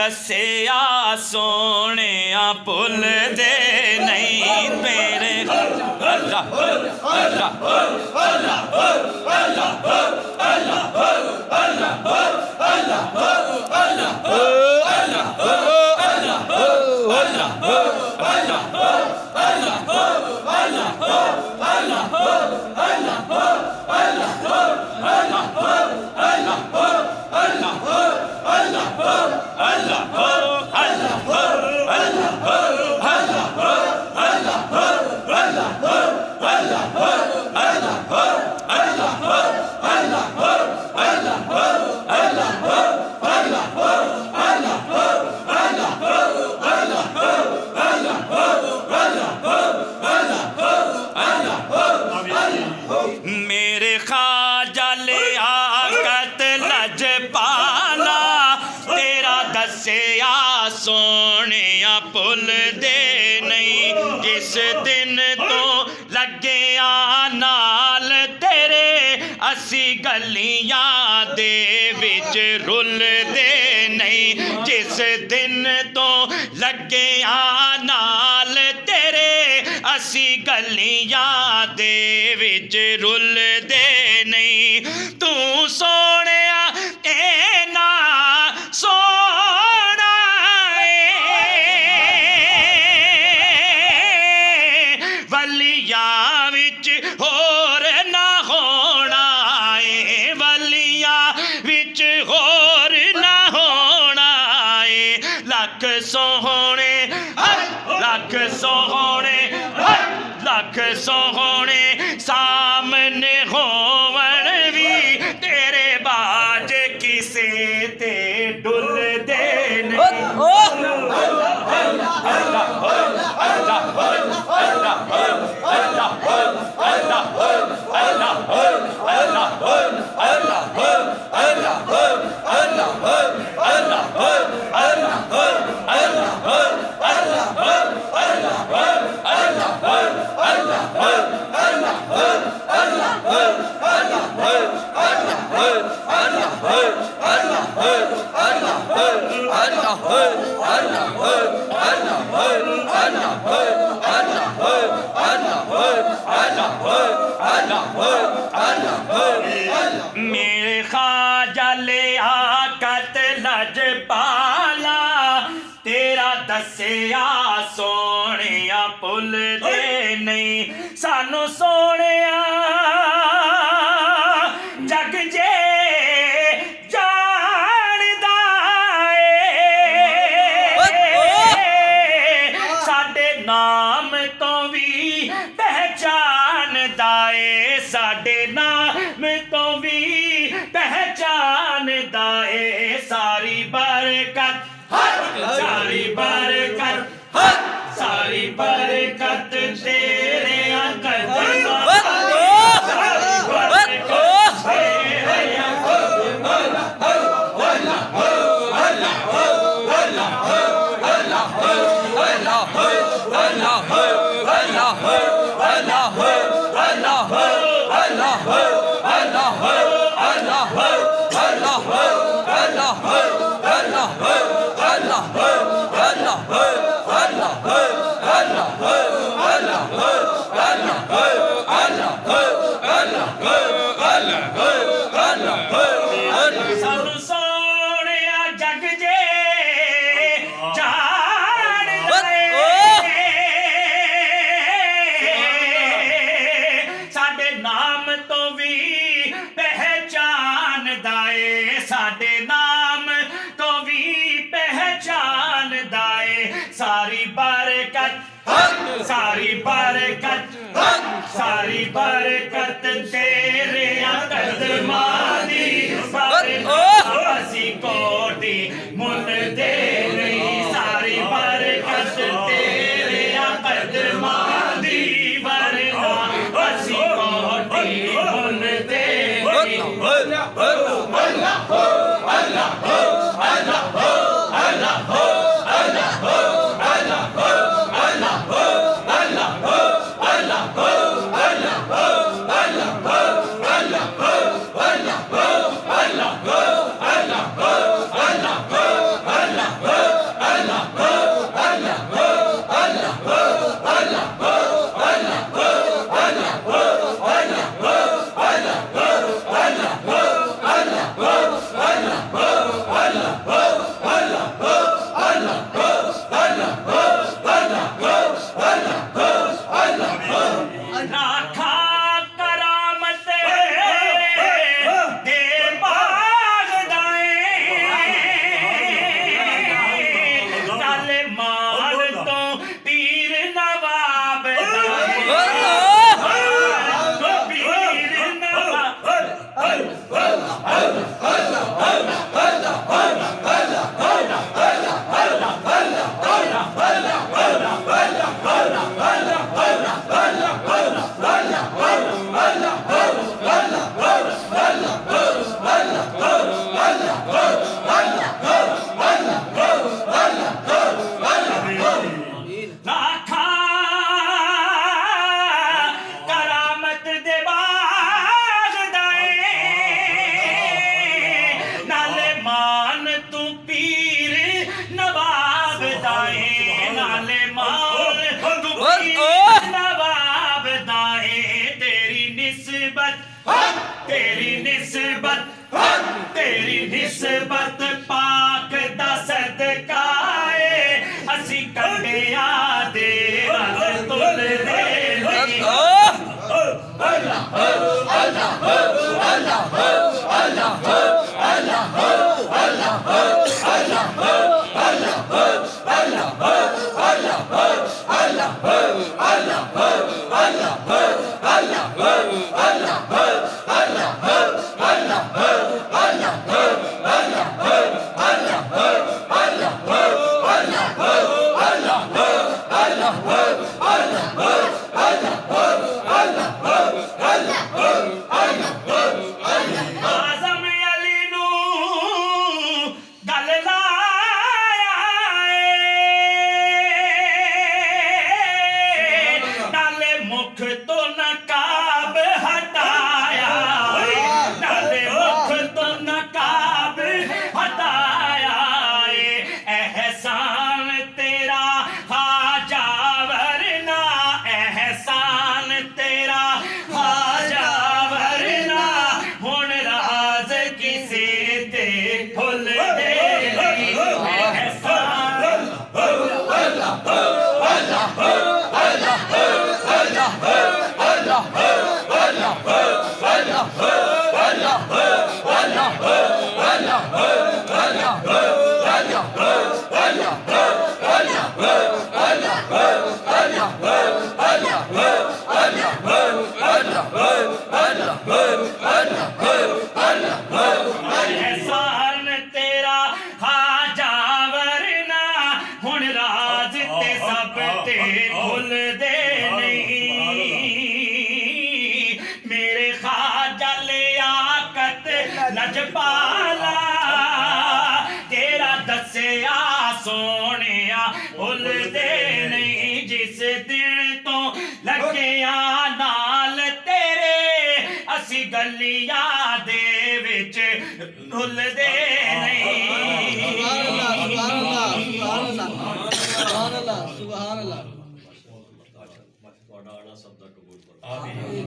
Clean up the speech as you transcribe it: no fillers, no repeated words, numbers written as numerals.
दसिया सोने भुल दे नहीं मेरे मेरे ख्वाजा लियाकत लजपाला तेरा दसिया सोने भुल दे नहीं जिस दिन तो लग्गिया नाल तेरे असी गलियां दे विच रुल दे नहीं जिस दिन तो लग्गिया नाल तेरे असी गलियां दे विच रुल दे नहीं तू सोहणिया इन्ना सोहना वलियां विच होर ना होना है वलियां विच होर ना होना है लख सोहणे लख सोहणे लख सोहणे सामने होवन भी तेरे बाज किसे ते डुल दे मेरे ख्वाजा लियाकत लजपाला तेरा दसिया सोने भुल दे नहीं सानू सोने जग जे जानदा साडे नाम तो भी पहचानदा है साडे नाम तो भी पहचानदा है सारी बरकत सारी बरकत सारी बरकत तेरे कदम सारी बरकत तेरे साडे नाम तो भी पहचानदा है सारी बरकत सारी बरकत तेरे कदमां दी असी कोटी मुल दे नहीं सारी बरकत तेरे कदमां दी असी कोटी मुल दे ਨਿਸਬਤ ਪਾਕ ਦਾ ਸਦਕਾ ਏ ਅਸੀਂ ਕੰਡਿਆਂ ਦੇ ਰੰਗ ਤੁਲਦੇ ਨਹੀਂ ਆਜ਼ਮ ਅਲੀ ਨੂੰ ਗੱਲ ਲਾਇਆ ਏ ਨਾਲੇ ਮੁਖ ਤੋਂ ਨਕਾਬ ਹਟਾਇਆ ਨਾਲੇ ਮੁਖ ਤੋਂ ਨਕਾਬ ਹਟਾਇਆ ਏ ਅਹਿਸਾਨ ਤੇਰਾ ਖਾਜਾ ਵਰਨਾ ਅਹਿਸਾਨ ਤੇਰਾ ਖਾਜਾ ਵਰਨਾ ਹੁਣ ਰਾਜ਼ ਕਿਸੇ ਤੇ ਖੁੱਲਦੇ ਨਹੀਂ ਅਹਿਸਾਨ ਅਹਿਸਾਨ ਤੇਰਾ ਖਾਜਾ ਵਰਨਾ ਹੁਣ ਰਾਜ਼ ਤੇ ਸਭ ਤੇ ਖੁੱਲਦੇ ਨਹੀਂ ਮੇਰੇ ਖਾਜਾ ਲਿਆਕਤ ਲਜਪਾਲਾ ਤੇਰਾ ਦੱਸਿਆ ਸੋਹਣਿਆ ਭੁੱਲਦੇ ਨਹੀਂ ਜਿਸ ਦਿਨ ਤੋਂ ਲੱਗਿਆ ਨਾਲ ਤੇਰੇ ਅਸੀਂ ਗਲੀਆਂ ਦੇ ਵਿੱਚ ਰੁੱਲਦੇ ਨਹੀਂ ਸੁਭਾਨ ਅੱਲਾਹ ਤੁਹਾਡਾ ਆਣਾ ਸਭ ਦਾ ਕਬੂਲ ਕਰੋ।